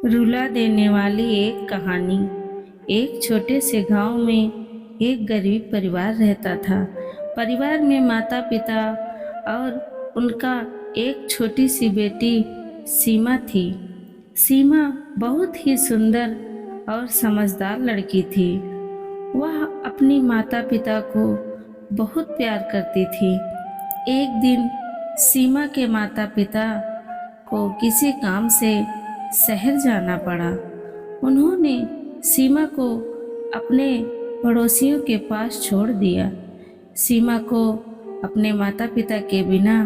रुला देने वाली एक कहानी। एक छोटे से गांव में एक गरीब परिवार रहता था। परिवार में माता पिता और उनका एक छोटी सी बेटी सीमा थी। सीमा बहुत ही सुंदर और समझदार लड़की थी। वह अपनी माता पिता को बहुत प्यार करती थी। एक दिन सीमा के माता पिता को किसी काम से शहर जाना पड़ा। उन्होंने सीमा को अपने पड़ोसियों के पास छोड़ दिया। सीमा को अपने माता पिता के बिना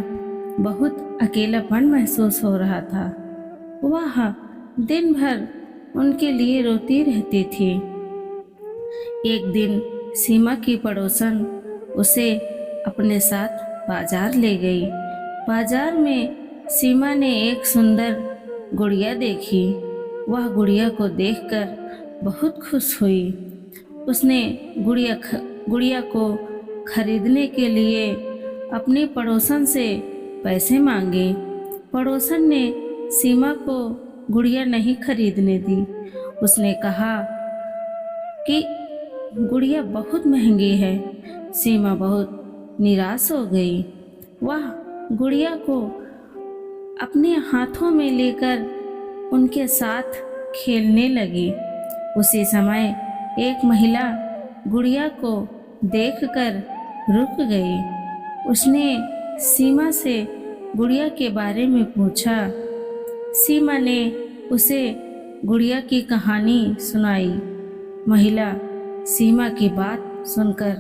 बहुत अकेलापन महसूस हो रहा था। वह दिन भर उनके लिए रोती रहती थी। एक दिन सीमा की पड़ोसन उसे अपने साथ बाजार ले गई। बाजार में सीमा ने एक सुंदर गुड़िया देखी। वह गुड़िया को देखकर बहुत खुश हुई। उसने गुड़िया को खरीदने के लिए अपने पड़ोसन से पैसे मांगे। पड़ोसन ने सीमा को गुड़िया नहीं खरीदने दी। उसने कहा कि गुड़िया बहुत महंगी है। सीमा बहुत निराश हो गई। वह गुड़िया को अपने हाथों में लेकर उनके साथ खेलने लगी। उसी समय एक महिला गुड़िया को देखकर रुक गई। उसने सीमा से गुड़िया के बारे में पूछा। सीमा ने उसे गुड़िया की कहानी सुनाई। महिला सीमा की बात सुनकर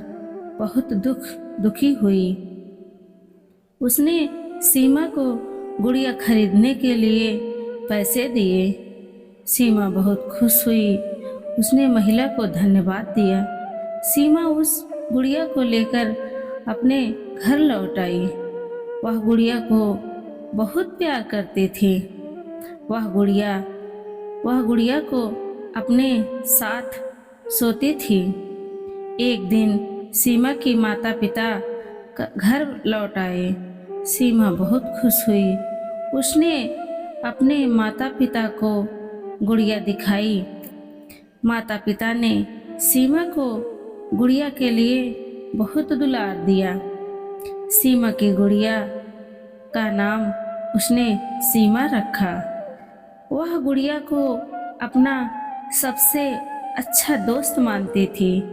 बहुत दुखी हुई। उसने सीमा को गुड़िया खरीदने के लिए पैसे दिए। सीमा बहुत खुश हुई। उसने महिला को धन्यवाद दिया। सीमा उस गुड़िया को लेकर अपने घर लौट आई। वह गुड़िया को बहुत प्यार करती थी। वह गुड़िया को अपने साथ सोती थी। एक दिन सीमा की माता पिता घर लौट आए। सीमा बहुत खुश हुई। उसने अपने माता पिता को गुड़िया दिखाई। माता पिता ने सीमा को गुड़िया के लिए बहुत दुलार दिया। सीमा की गुड़िया का नाम उसने सीमा रखा। वह गुड़िया को अपना सबसे अच्छा दोस्त मानती थी।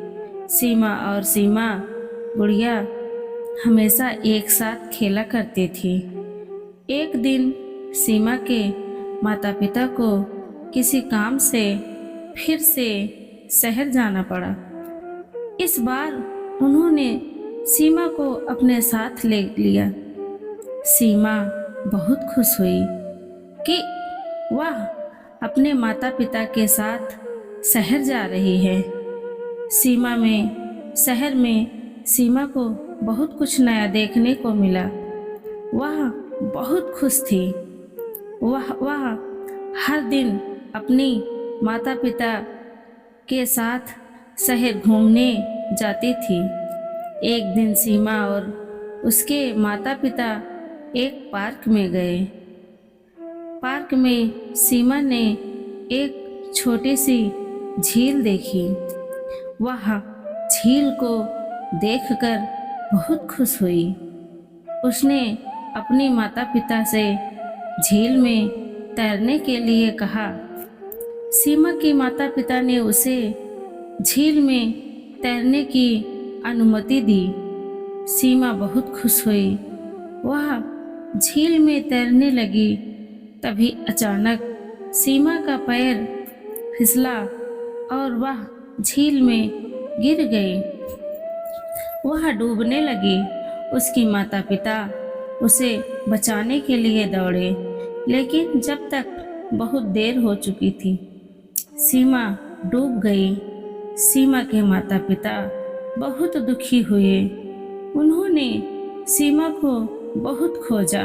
सीमा और सीमा गुड़िया हमेशा एक साथ खेला करती थी। एक दिन सीमा के माता पिता को किसी काम से फिर से शहर जाना पड़ा। इस बार उन्होंने सीमा को अपने साथ ले लिया। सीमा बहुत खुश हुई कि वह अपने माता पिता के साथ शहर जा रही है। शहर में सीमा को बहुत कुछ नया देखने को मिला। वह बहुत खुश थी। वह हर दिन अपनी माता पिता के साथ शहर घूमने जाती थी। एक दिन सीमा और उसके माता पिता एक पार्क में गए। पार्क में सीमा ने एक छोटी सी झील देखी। वह झील को देखकर बहुत खुश हुई। उसने अपनी माता पिता से झील में तैरने के लिए कहा। सीमा के माता पिता ने उसे झील में तैरने की अनुमति दी। सीमा बहुत खुश हुई। वह झील में तैरने लगी। तभी अचानक सीमा का पैर फिसला और वह झील में गिर गई। वह डूबने लगी। उसकी माता पिता उसे बचाने के लिए दौड़े, लेकिन जब तक बहुत देर हो चुकी थी। सीमा डूब गई। सीमा के माता पिता बहुत दुखी हुए। उन्होंने सीमा को बहुत खोजा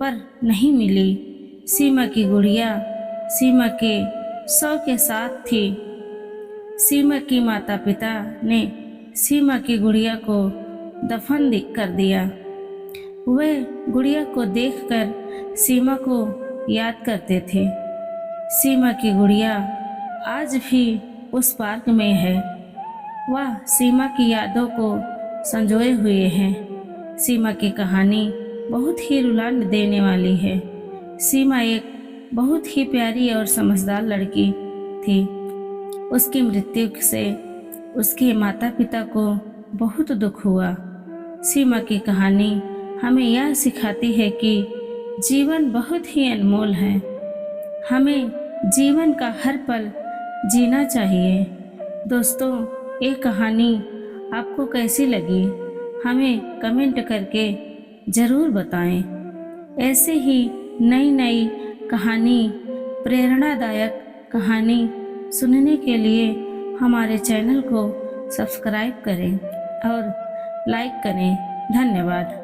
पर नहीं मिली। सीमा की गुड़िया सीमा के शव के साथ थी। सीमा की माता पिता ने सीमा की गुड़िया को दफन कर दिया। वे गुड़िया को देखकर सीमा को याद करते थे। सीमा की गुड़िया आज भी उस पार्क में है। वह सीमा की यादों को संजोए हुए है। सीमा की कहानी बहुत ही रुला देने वाली है। सीमा एक बहुत ही प्यारी और समझदार लड़की थी। उसकी मृत्यु से उसके माता पिता को बहुत दुख हुआ। सीमा की कहानी हमें यह सिखाती है कि जीवन बहुत ही अनमोल है। हमें जीवन का हर पल जीना चाहिए। दोस्तों, ये कहानी आपको कैसी लगी हमें कमेंट करके ज़रूर बताएं। ऐसे ही नई नई कहानी, प्रेरणादायक कहानी सुनने के लिए हमारे चैनल को सब्सक्राइब करें और लाइक करें। धन्यवाद।